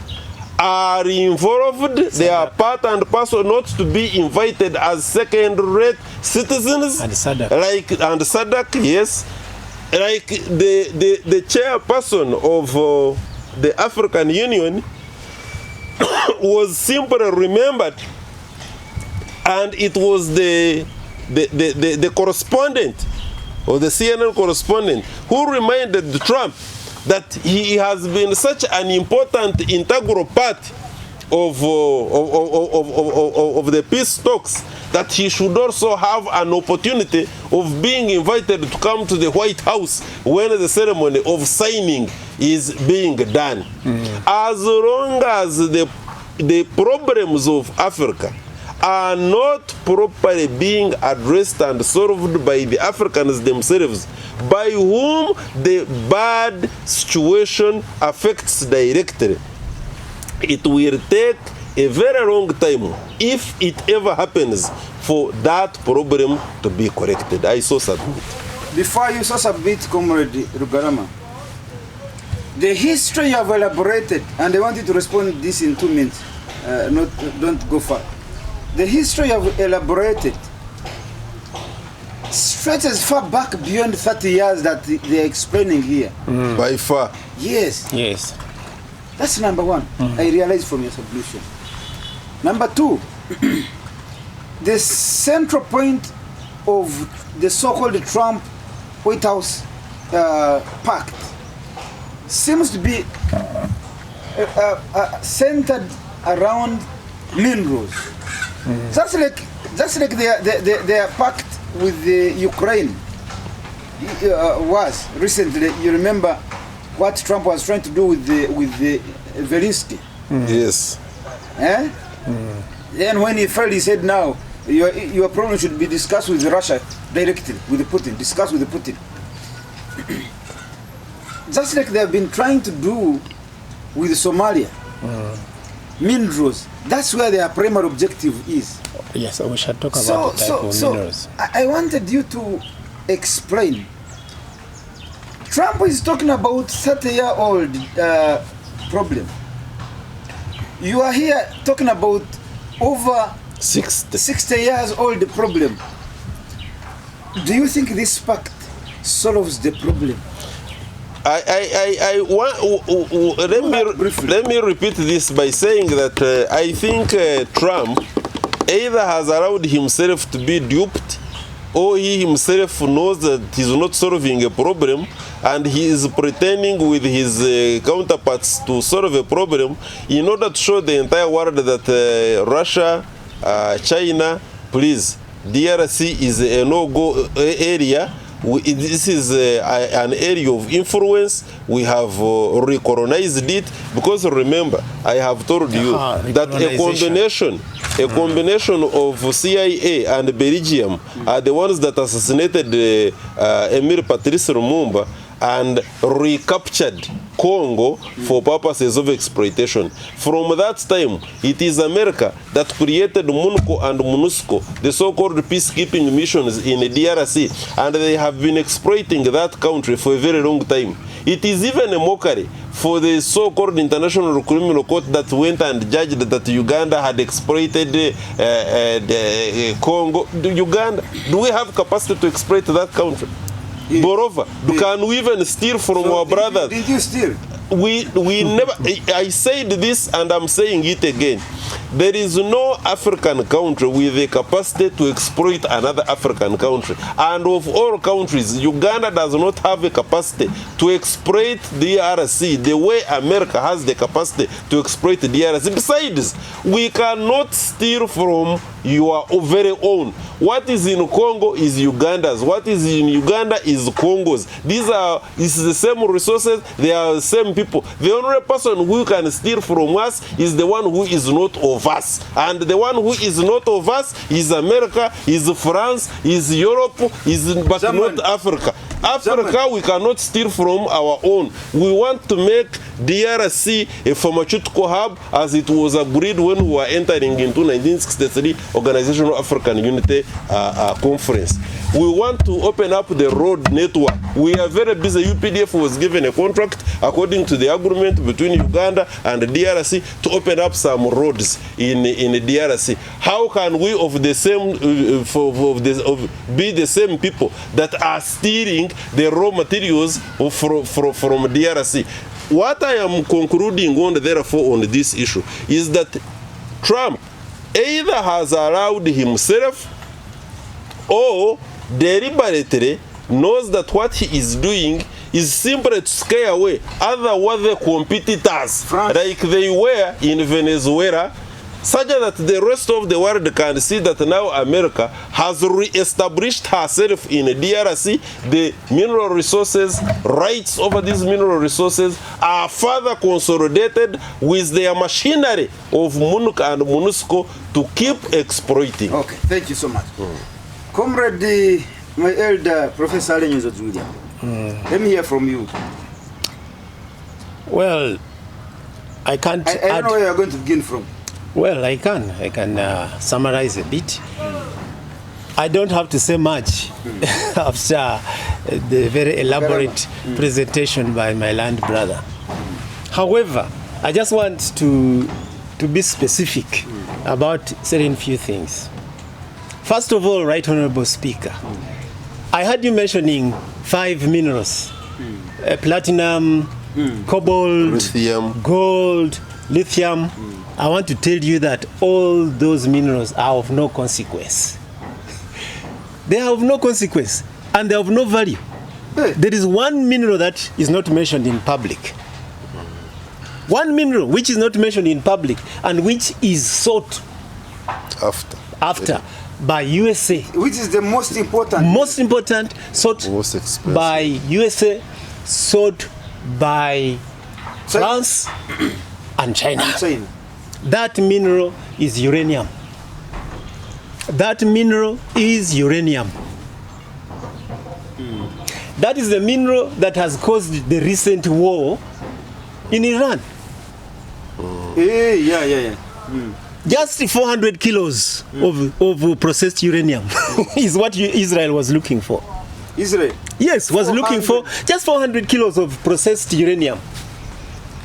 are involved. They are part and parcel, not to be invited as second-rate citizens. And SADC. And SADC, yes. Like the chairperson of the African Union was simply remembered, and it was the correspondent, or the CNN correspondent, who reminded Trump that he has been such an important integral part of the peace talks, that he should also have an opportunity of being invited to come to the White House when the ceremony of signing is being done. As long as the problems of Africa are not properly being addressed and solved by the Africans themselves, by whom the bad situation affects directly, it will take a very long time, if it ever happens, for that problem to be corrected. I so submit. Before you so submit, Comrade Rugarama, the history you have elaborated, and I want you to respond to this in 2 minutes, don't go far. The history you have elaborated stretches far back beyond 30 years that they are explaining here. By far. Yes. Yes. That's number one. I realize from your submission. Number two, the central point of the so-called Trump White House pact seems to be centered around minerals. Just like their pact with the Ukraine was recently. You remember what Trump was trying to do with the Zelensky. Yes. Eh? Then when he failed, he said, now your problem should be discussed with Russia directly, with Putin. Discuss with Putin. Just like they have been trying to do with Somalia. Minerals. That's where their primary objective is. Yes, we shall talk about the type of minerals. I wanted you to explain. Trump is talking about 30-year-old problem. You are here talking about over 60 years old problem. Do you think this pact solves the problem? Let me repeat this by saying that I think Trump either has allowed himself to be duped, or he himself knows that he's not solving a problem, and he is pretending with his counterparts to solve a problem in order to show the entire world that Russia, China, please, DRC is a no-go area. This is an area of influence. We have recolonized it, because remember, I have told you that a combination of CIA and Belgium are the ones that assassinated Emir Patrice Lumumba and recaptured Congo for purposes of exploitation. From that time, it is America that created MONUSCO and MONUSCO, the so-called peacekeeping missions in the DRC, and they have been exploiting that country for a very long time. It is even a mockery for the so-called International Criminal Court that went and judged that Uganda had exploited Congo. Uganda, do we have capacity to exploit that country? Yeah. Moreover, can we even steal from our brothers? Did you steal? We never. I said this and I'm saying it again. There is no African country with the capacity to exploit another African country. And of all countries, Uganda does not have a capacity to exploit the DRC the way America has the capacity to exploit the DRC. Besides, we cannot steal from your very own. What is in Congo is Uganda's. What is in Uganda is Congo's. This is the same resources. They are the same people. The only person who can steal from us is the one who is not of us. And the one who is not of us is America, is France, is Europe, but not Africa. Africa, we cannot steal from our own. We want to make DRC a pharmaceutical hub, as it was agreed when we were entering into 1963 Organization of African Unity Conference. We want to open up the road network. We are very busy. UPDF was given a contract according to the agreement between Uganda and the DRC to open up some roads in the DRC. How can we be the same people that are stealing the raw materials from DRC? What I am concluding on, therefore, on this issue is that Trump either has allowed himself or deliberately knows that what he is doing is simply to scare away other worthy competitors, like they were in Venezuela, such that the rest of the world can see that now America has re-established herself in DRC. The mineral resources, rights over these mineral resources are further consolidated with their machinery of MONUC and MONUSCO to keep exploiting. Okay, thank you so much. Comrade, my elder Professor William, let me hear from you. Well, I can't. I don't know where you're going to begin from. Well, I can summarize a bit. I don't have to say much after the very elaborate presentation by my land brother. However, I just want to be specific about certain few things. First of all, Right Honorable Speaker, I heard you mentioning 5 minerals: platinum, cobalt, lithium, gold, lithium. I want to tell you that all those minerals are of no consequence. They are of no consequence and they are of no value. There is one mineral that is not mentioned in public. One mineral which is not mentioned in public and which is sought after by USA. Which is the most important? Most important, sought most expensive. by USA, sought by France and China. That mineral is uranium. That mineral is uranium. That is the mineral that has caused the recent war in Iran. Just 400 kilos of processed uranium is what Israel was looking for. Israel? Yes, was looking for just 400 kilos of processed uranium.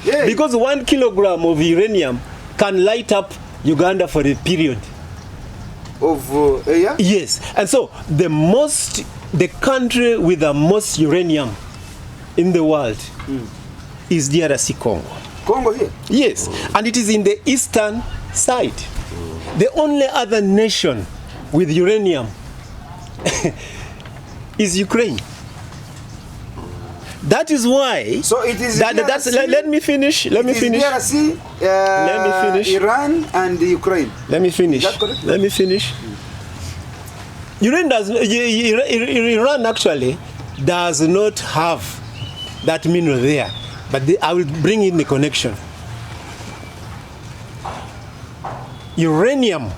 Yeah. Because 1 kilogram of uranium can light up Uganda for a period. Of Yes, and so the country with the most uranium in the world is DRC Congo. Congo here? Yes, and it is in the eastern side. The only other nation with uranium is Ukraine. That is why. So it is. Let me finish. DRC, let me finish. Iran and Ukraine. Let me finish. Is that correct? Let me finish. Iran actually does not have that mineral there, but I will bring in the connection. Uranium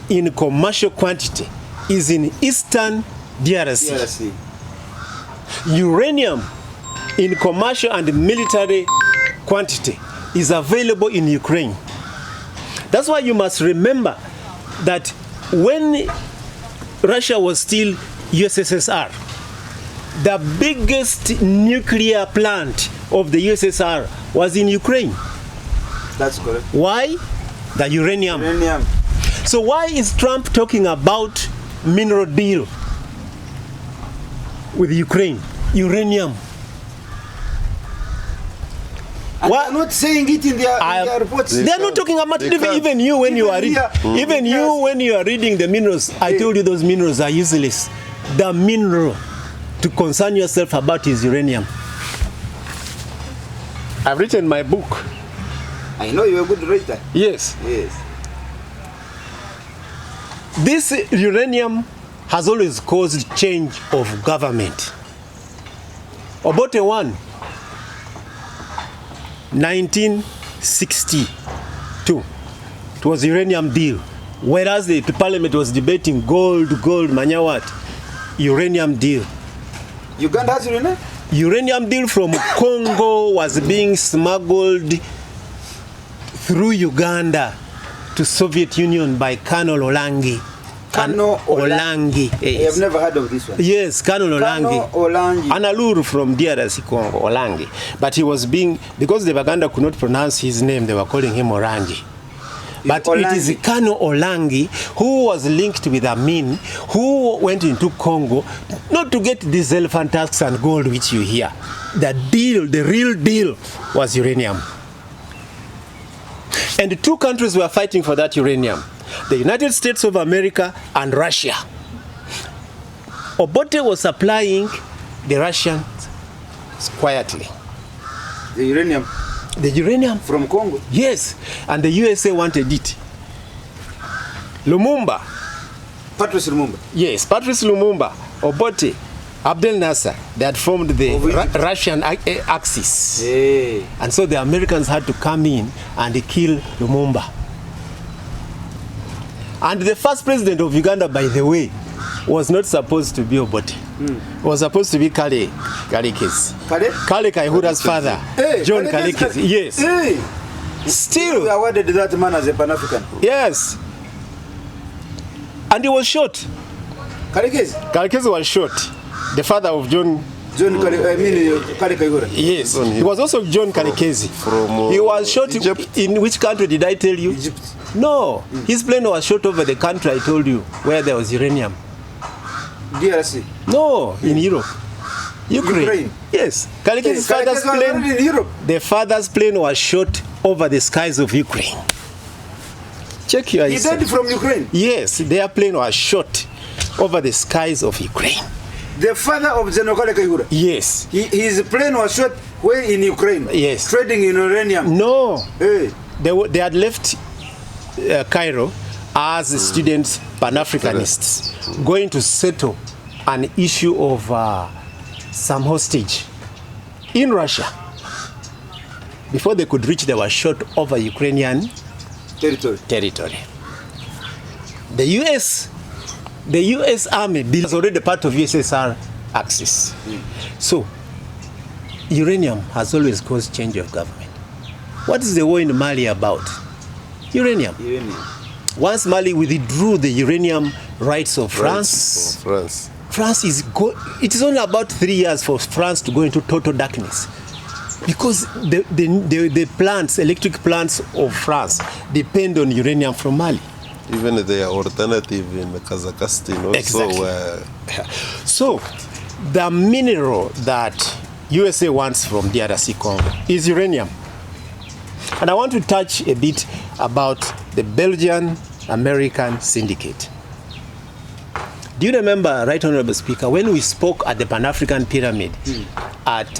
in commercial quantity is in eastern DRC. Uranium in commercial and military quantity is available in Ukraine. That's why you must remember that when Russia was still USSR, the biggest nuclear plant of the USSR was in Ukraine. That's correct. Why? The uranium. So why is Trump talking about mineral deal with Ukraine? Uranium. And they're not saying it in their reports. They're not talking about it. Even you when you are reading the minerals, I told you those minerals are useless. The mineral to concern yourself about is uranium. I've written my book. I know you're a good writer. Yes. Yes. This uranium has always caused change of government. Obote 1, 1962, it was uranium deal. Whereas the parliament was debating gold, manyawat, uranium deal. Uganda has uranium? Uranium deal from Congo was being smuggled through Uganda to Soviet Union by Colonel Olangi. Olangi. Yes. I have never heard of this one. Yes, Colonel Olangi. Analuru from DRC Congo, Olangi. But he was because the Baganda could not pronounce his name, they were calling him Orangi. But Olangi. It is Colonel Olangi who was linked with Amin, who went into Congo, not to get these elephant tusks and gold which you hear. The real deal was uranium. And the two countries were fighting for that uranium. The United States of America and Russia. Obote was supplying the Russians quietly. The uranium? The uranium. From Congo? Yes. And the USA wanted it. Lumumba. Patrice Lumumba? Yes, Patrice Lumumba, Obote, Abdel Nasser, they had formed the Russian Axis. Hey. And so the Americans had to come in and kill Lumumba. And the first president of Uganda, by the way, was not supposed to be Obote. It was supposed to be Kale Kalekezi. Kale Kaihura's father, hey, John Kalekezi. Yes. Hey. Still. We awarded that man as a Pan-African. Yes. And he was shot. Kalekezi? Kalekezi was shot. The father of Kale Kaihura. Yes. He was also John Kalekezi. He was shot Egypt. In which country did I tell you? Egypt. No. His plane was shot over the country I told you, where there was uranium. DRC? No, in Europe. Ukraine. Yes. Kalekezi's father's plane. In Europe. The father's plane was shot over the skies of Ukraine. Check your history. He died from Ukraine? Yes, their plane was shot over the skies of Ukraine. The father of General Kale Kaihura? Yes. His plane was shot where in Ukraine? Yes. Trading in uranium? No. Hey. They had left Cairo as students, Pan-Africanists, going to settle an issue of some hostage in Russia. before they could reach, they were shot over Ukrainian territory. The US Army is already part of USSR axis. So uranium has always caused change of government. What is the war in Mali about? Uranium. Once Mali withdrew the uranium rights of France, it is only about 3 years for France to go into total darkness, because the plants, electric plants of France depend on uranium from Mali. Even their alternative in Kazakhstan also. Exactly. So the mineral that USA wants from DRC Congo is uranium. And I want to touch a bit about the Belgian-American syndicate. Do you remember, Right Honorable Speaker, when we spoke at the Pan-African Pyramid at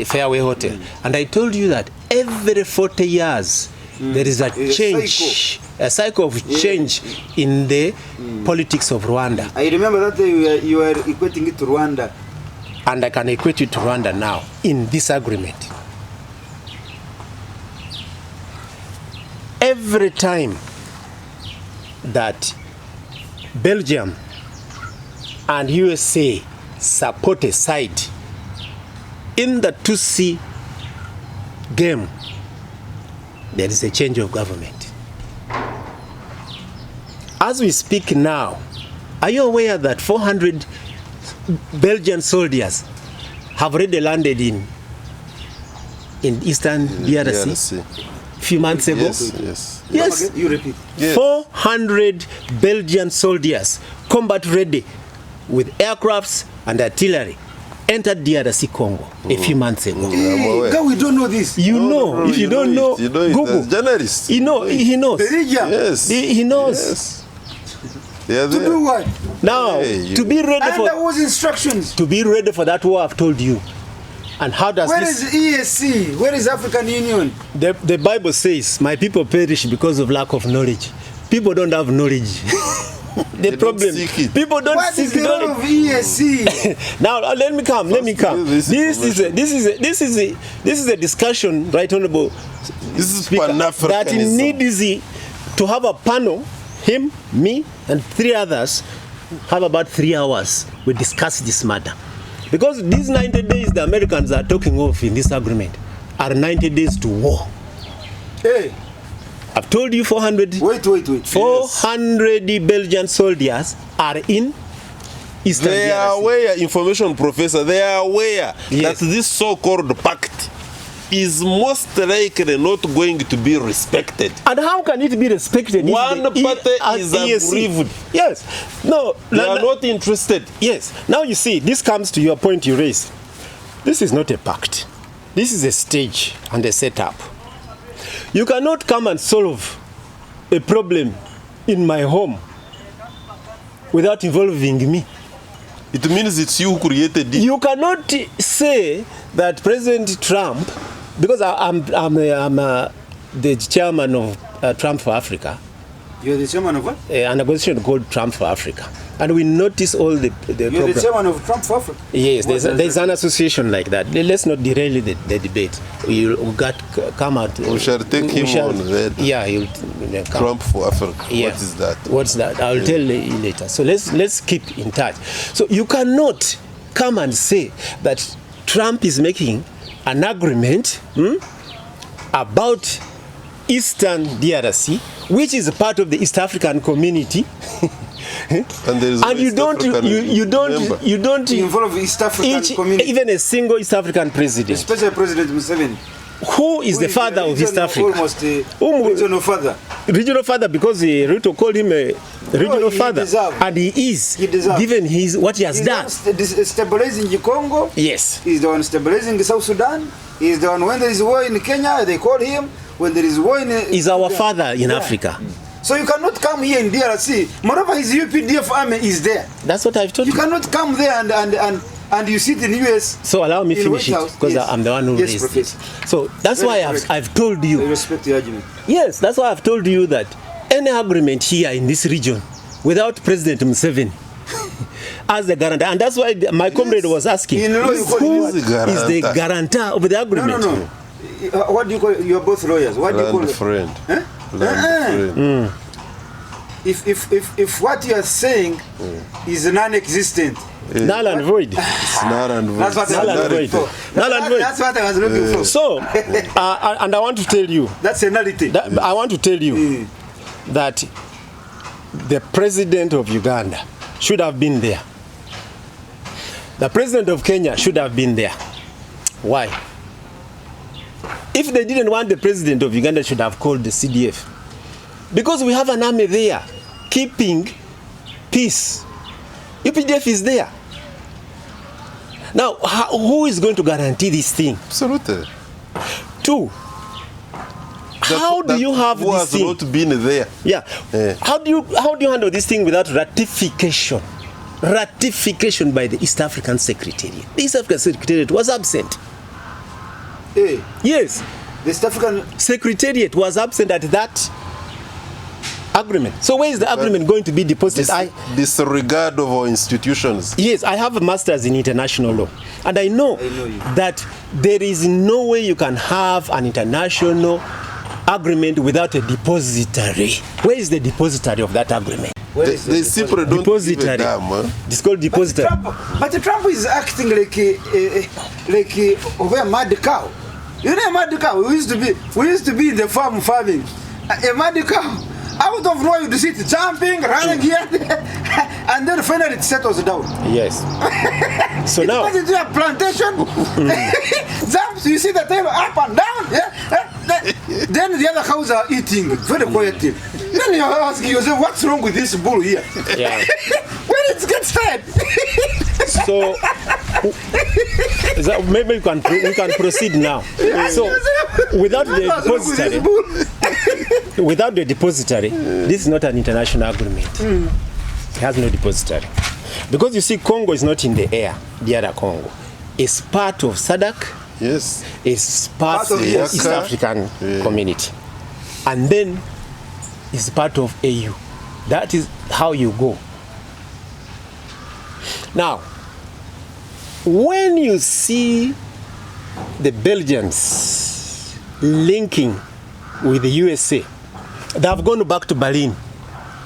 Fairway Hotel, and I told you that every 40 years there is a change, a cycle of change in the politics of Rwanda. I remember that day you were equating it to Rwanda. And I can equate it to Rwanda now in this agreement. Every time that Belgium and USA support a side in the Tutsi game, there is a change of government. As we speak now, are you aware that 400 Belgian soldiers have already landed in eastern DRC a few months ago? Yes. You repeat. Yes. 400 Belgian soldiers, combat ready, with aircrafts and artillery, entered DRC Congo a few months ago. We don't know this. You know, if you don't know, Google. Journalists. He knows. Yes. He knows. Yes. To do what? Now, to be ready and for there was instructions. To be ready for that war, I've told you. And how does Where this? is EAC? Where is African Union? The Bible says, "My people perish because of lack of knowledge." People don't have knowledge. The problem, people don't seek knowledge. What is the role of EAC? Now let me come. This is a discussion, Right Honorable Speaker, that needs to have a panel. Him, me, and 3 others have about 3 hours. We discuss this matter. Because these 90 days the Americans are talking of in this agreement are 90 days to war. Hey. I've told you 400. Wait. 400 Belgian soldiers are in Eastern They are aware, information professor, they are aware that this so-called pact is most likely not going to be respected. And how can it be respected? One party is aggrieved. Yes. No. They are not interested. Yes. Now you see, this comes to your point you raised. This is not a pact. This is a stage and a setup. You cannot come and solve a problem in my home without involving me. It means it's you who created it. You cannot say that President Trump, because I'm the chairman of Trump for Africa. You're the chairman of what? An organization called Trump for Africa. And we notice all the You're the chairman of Trump for Africa? Yes, there's an association like that. Let's not derail the debate. We come out. We shall take him on that. Yeah, he'll come. Trump for Africa. Yeah. What is that? What's that? I'll tell you later. So let's keep in touch. So you cannot come and say that Trump is making an agreement about Eastern DRC, which is a part of the East African community. And you don't involve East African community. Even a single East African president. Especially President Museveni. Who is the father of East Africa? Almost a regional father. Regional father, because Ruto called him a regional father. And he is, given what he has done. Stabilizing the Congo. Yes. He's the one stabilizing South Sudan. He's the one, when there is war in Kenya, they call him. When there is war in... He's our father in Africa. So you cannot come here in DRC. Moreover, his UPDF army is there. That's what I've told you. You cannot come there and you sit in US. So allow me finish it, because I'm the one who raised it. So that's why I've told you. I respect your argument. Yes, that's why I've told you that any agreement here in this region without President Museveni as the guarantor, and that's why my comrade was asking, who is the guarantor of the agreement? No. what do you call it? You're both lawyers. What do you call it? Friend. Huh? Land friend. If what you are saying is non-existent, null and void. It's null and void. that's what I was looking for. Null and void. That's what I was looking for. So, and I want to tell you, That's a nullity. I want to tell you that the president of Uganda should have been there. The president of Kenya should have been there. Why? If they didn't want the president of Uganda, should have called the CDF. Because we have an army there keeping peace. UPDF is there. Now, who is going to guarantee this thing? Absolutely. Two, how do you have who this has thing? not been there? Yeah. How do you handle this thing without ratification? Ratification by the East African Secretariat. The East African Secretariat was absent. Hey, Yes. the East African Secretariat was absent at that agreement. So where is the agreement going to be deposited? Disregard of our institutions. Yes, I have a master's in international law, and I know that there is no way you can have an international agreement without a depository. Where is the depository of that agreement? They simply don't give a damn. Huh? It's called depository. But Trump is acting like a mad cow. You know, a mad cow. We used to be in the farming. A mad cow. Out of nowhere, you see it jumping, running here, and then finally it settles down. Yes. So it now, goes into a plantation, jumps, you see the tail up and down. Yeah? Then the other cows are eating very quietly. Then you ask yourself, what's wrong with this bull here? Yeah. When it gets fed. So maybe we can proceed now. So without the depository, this is not an international agreement. It has no depository. Because you see, Congo is not in the air, the other Congo. It's part of SADC. Yes. It's part of the East African community. And then it's part of AU. That is how you go. Now, when you see the Belgians linking with the USA, they have gone back to Berlin.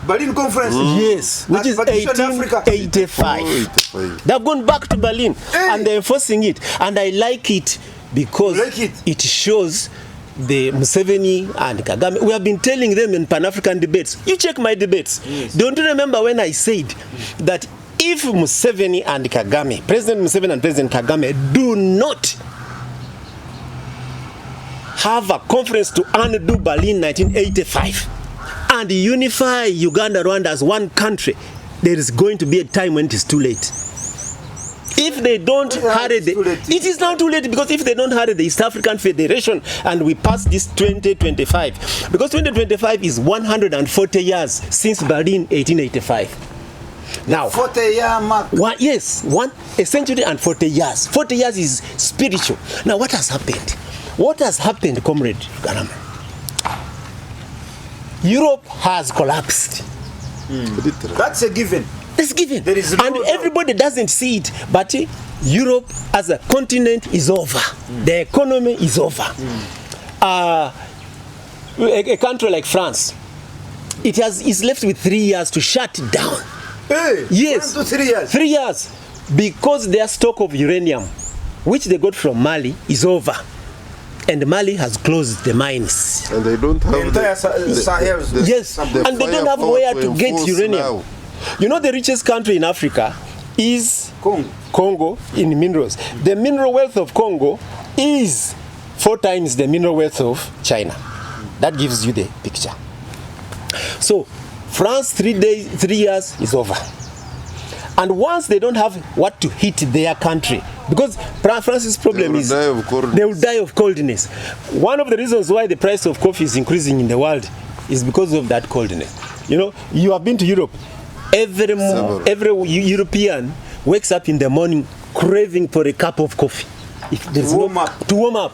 Berlin Conference? Yes, which is 1885. They have gone back to Berlin and they're enforcing it. And I like it because it shows the Museveni and Kagame. We have been telling them in Pan-African debates. You check my debates. Yes. Don't you remember when I said that if Museveni and Kagame, President Museveni and President Kagame, do not have a conference to undo Berlin 1985 and unify Uganda, Rwanda as one country, there is going to be a time when it is too late. If they don't hurry, it is now too late, because if they don't hurry the East African Federation and we pass this 2025, because 2025 is 140 years since Berlin 1885. Now, 40-year mark. A century and 40 years. 40 years is spiritual. Now, what has happened? What has happened, Comrade Garama? Europe has collapsed. That's a given. It's given. There is no and everybody doesn't see it, but Europe as a continent is over. The economy is over. A country like France, is left with 3 years to shut it down. Hey, yes. 1 to 3 years. 3 years. Because their stock of uranium, which they got from Mali, is over. And Mali has closed the mines. And they don't have the entire Sahel. Yes, and they don't have where to get uranium. Now. You know, the richest country in Africa is Congo in minerals. The mineral wealth of Congo is 4 times the mineral wealth of China. That gives you the picture. So, France, 3 years is over. And once they don't have what to hit their country, because France's problem is they will die of coldness. One of the reasons why the price of coffee is increasing in the world is because of that coldness. You know, you have been to Europe. Every European wakes up in the morning craving for a cup of coffee. If there's to warm up.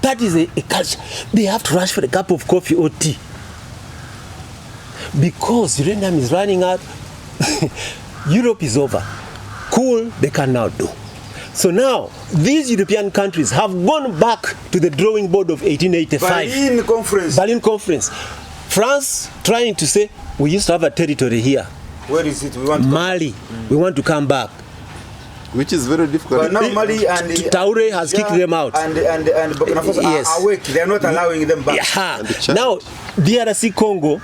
That is a culture. They have to rush for a cup of coffee or tea. Because uranium is running out. Europe is over. Coal, they can now do. So now, these European countries have gone back to the drawing board of 1885. Berlin Conference. France trying to say, we used to have a territory here. Where is it? We want Mali. We want to come back. Which is very difficult. But now Mali and Taure has kicked them out. And Burkina Faso are awake. They are not allowing them back. Yeah. Now, DRC Congo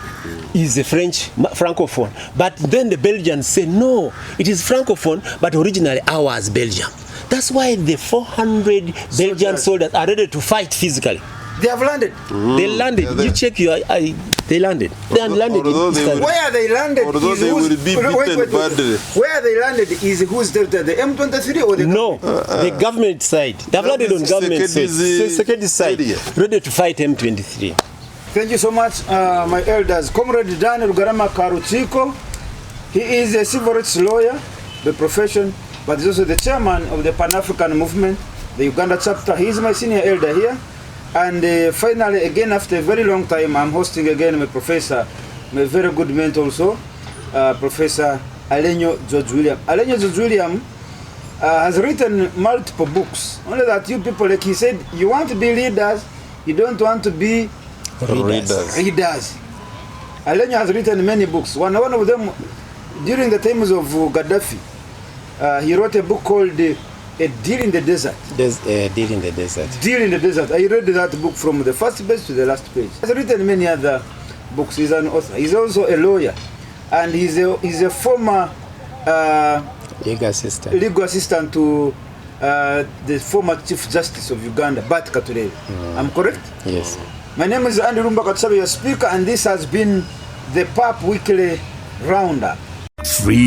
is a French francophone, but then the Belgians say no, it is francophone, but originally ours Belgium. That's why the 400 Belgian soldiers are ready to fight physically. They have landed. They landed. Yeah, you check your. They landed. They landed. Where they landed although is they will be beaten badly. Where they landed is who's the M23 or the no the government side. They have landed on government side. Second side, ready to fight M23. Thank you so much, my elders. Comrade Daniel Garama Karuchiko. He is a civil rights lawyer by profession, but he's also the chairman of the Pan-African Movement, the Uganda chapter. He is my senior elder here. And finally, again, after a very long time, I'm hosting again my professor, my very good mentor also, Professor Alenyo George William. Alenyo George William has written multiple books. Only that you people, like he said, you want to be leaders, you don't want to be readers. Alenyo has written many books. One of them, during the times of Gaddafi, he wrote a book called A Deal in the Desert. Deal in the Desert. Deal in the Desert. I read that book from the first page to the last page. He has written many other books. He's an author. He's also a lawyer. And he's a former legal assistant to the former Chief Justice of Uganda, Pact. I'm correct? Yes. My name is Andy Rumba Katsabe, your speaker, and this has been the PAP Weekly Roundup. Free